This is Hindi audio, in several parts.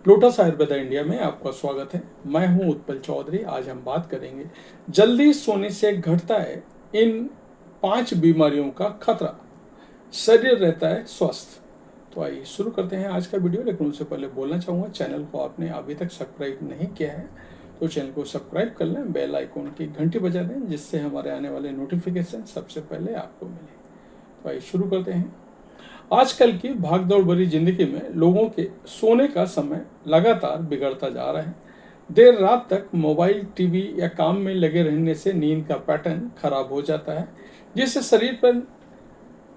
लोटस आयुर्वेदा इंडिया में आपका स्वागत है। मैं हूं उत्पल चौधरी। आज हम बात करेंगे जल्दी सोने से घटता है इन 5 बीमारियों का खतरा, शरीर रहता है स्वस्थ। तो आइए शुरू करते हैं आज का वीडियो। लेकिन उससे पहले बोलना चाहूँगा, चैनल को आपने अभी तक सब्सक्राइब नहीं किया है तो चैनल को सब्सक्राइब कर लें, बेल आइकॉन की घंटी बजा दें जिससे हमारे आने वाले नोटिफिकेशन सबसे पहले आपको मिले। तो आइए शुरू करते हैं। आजकल की भागदौड़ भरी जिंदगी में लोगों के सोने का समय लगातार बिगड़ता जा रहा है। देर रात तक मोबाइल, टीवी या काम में लगे रहने से नींद का पैटर्न खराब हो जाता है, जिससे शरीर पर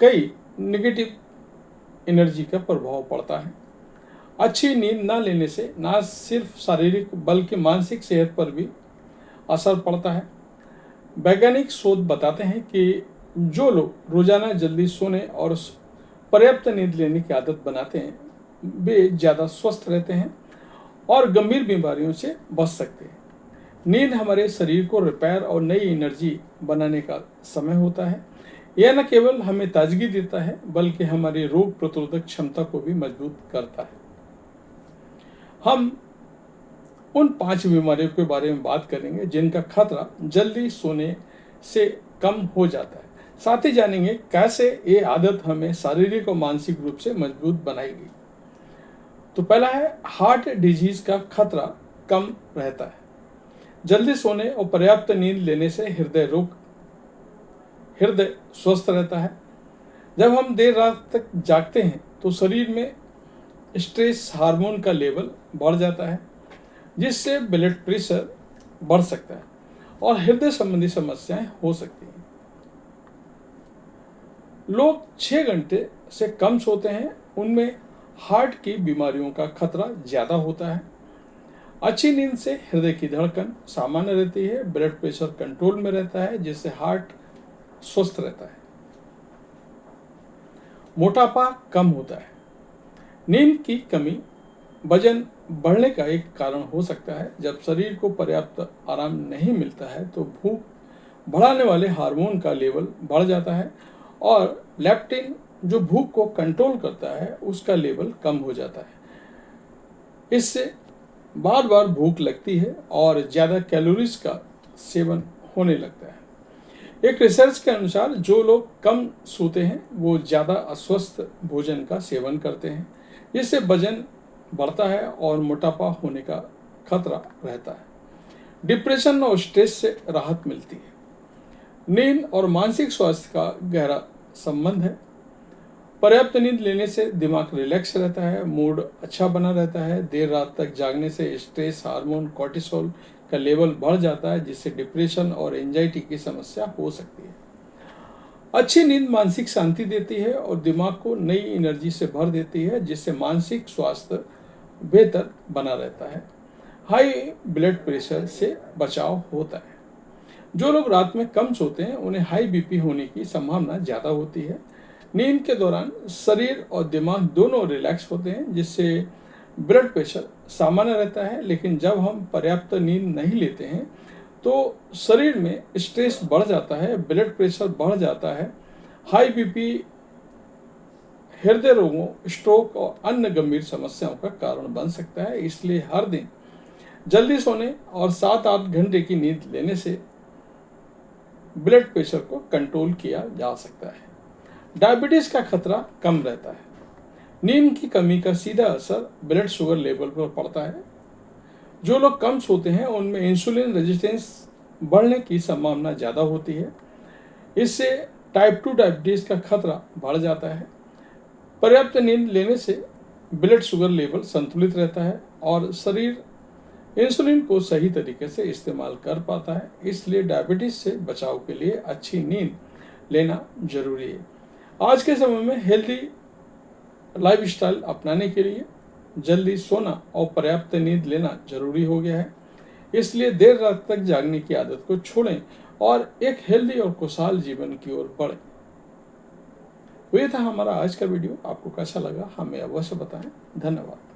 कई नेगेटिव एनर्जी का प्रभाव पड़ता है। अच्छी नींद ना लेने से न सिर्फ शारीरिक बल्कि मानसिक सेहत पर भी असर पड़ता है। वैज्ञानिक शोध बताते हैं कि जो लोग रोजाना जल्दी सोने और पर्याप्त नींद लेने की आदत बनाते हैं, वे ज़्यादा स्वस्थ रहते हैं और गंभीर बीमारियों से बच सकते हैं। नींद हमारे शरीर को रिपेयर और नई एनर्जी बनाने का समय होता है। यह न केवल हमें ताजगी देता है बल्कि हमारी रोग प्रतिरोधक क्षमता को भी मजबूत करता है। हम उन 5 बीमारियों के बारे में बात करेंगे जिनका खतरा जल्दी सोने से कम हो जाता है। साथ ही जानेंगे कैसे ये आदत हमें शारीरिक और मानसिक रूप से मजबूत बनाएगी। तो पहला है, हार्ट डिजीज का खतरा कम रहता है। जल्दी सोने और पर्याप्त नींद लेने से हृदय स्वस्थ रहता है। जब हम देर रात तक जागते हैं तो शरीर में स्ट्रेस हार्मोन का लेवल बढ़ जाता है, जिससे ब्लड प्रेशर बढ़ सकता है और हृदय संबंधी समस्याएं हो सकती हैं। लोग 6 घंटे से कम सोते हैं, उनमें हार्ट की बीमारियों का खतरा ज़्यादा होता है। अच्छी नींद से हृदय की धड़कन सामान्य रहती है, ब्लड प्रेशर कंट्रोल में रहता है, जिससे हार्ट स्वस्थ रहता है। मोटापा कम होता है। नींद की कमी वजन बढ़ने का एक कारण हो सकता है। जब शरीर को पर्याप्त आराम नहीं मिलता है तो भूख बढ़ाने वाले हार्मोन का लेवल बढ़ जाता है और लेप्टिन, जो भूख को कंट्रोल करता है, उसका लेवल कम हो जाता है। इससे बार बार भूख लगती है और ज़्यादा कैलोरीज का सेवन होने लगता है। एक रिसर्च के अनुसार जो लोग कम सोते हैं वो ज़्यादा अस्वस्थ भोजन का सेवन करते हैं, जिससे वजन बढ़ता है और मोटापा होने का खतरा रहता है। डिप्रेशन और स्ट्रेस से राहत मिलती है। नींद और मानसिक स्वास्थ्य का गहरा संबंध है। पर्याप्त नींद लेने से दिमाग रिलैक्स रहता है, मूड अच्छा बना रहता है। देर रात तक जागने से स्ट्रेस हार्मोन कॉर्टिसोल का लेवल बढ़ जाता है, जिससे डिप्रेशन और एंजाइटी की समस्या हो सकती है। अच्छी नींद मानसिक शांति देती है और दिमाग को नई एनर्जी से भर देती है, जिससे मानसिक स्वास्थ्य बेहतर बना रहता है। हाई ब्लड प्रेशर से बचाव होता है। जो लोग रात में कम सोते हैं उन्हें हाई बीपी होने की संभावना ज़्यादा होती है। नींद के दौरान शरीर और दिमाग दोनों रिलैक्स होते हैं, जिससे ब्लड प्रेशर सामान्य रहता है। लेकिन जब हम पर्याप्त नींद नहीं लेते हैं तो शरीर में स्ट्रेस बढ़ जाता है, ब्लड प्रेशर बढ़ जाता है। हाई बीपी हृदय रोगों, स्ट्रोक और अन्य गंभीर समस्याओं का कारण बन सकता है। इसलिए हर दिन जल्दी सोने और 7-8 घंटे की नींद लेने से ब्लड प्रेशर को कंट्रोल किया जा सकता है। डायबिटीज का खतरा कम रहता है। नींद की कमी का सीधा असर ब्लड शुगर लेवल पर पड़ता है। जो लोग कम सोते हैं उनमें इंसुलिन रेजिस्टेंस बढ़ने की संभावना ज़्यादा होती है। इससे टाइप 2 डायबिटीज का खतरा बढ़ जाता है। पर्याप्त नींद लेने से ब्लड शुगर लेवल संतुलित रहता है और शरीर इंसुलिन को सही तरीके से इस्तेमाल कर पाता है। इसलिए डायबिटीज से बचाव के लिए अच्छी नींद लेना जरूरी है। आज के समय में हेल्दी लाइफस्टाइल अपनाने के लिए जल्दी सोना और पर्याप्त नींद लेना जरूरी हो गया है। इसलिए देर रात तक जागने की आदत को छोड़ें और एक हेल्दी और खुशहाल जीवन की ओर बढ़ें। तो ये था हमारा आज का वीडियो। आपको कैसा लगा हमें अवश्य बताएं। धन्यवाद।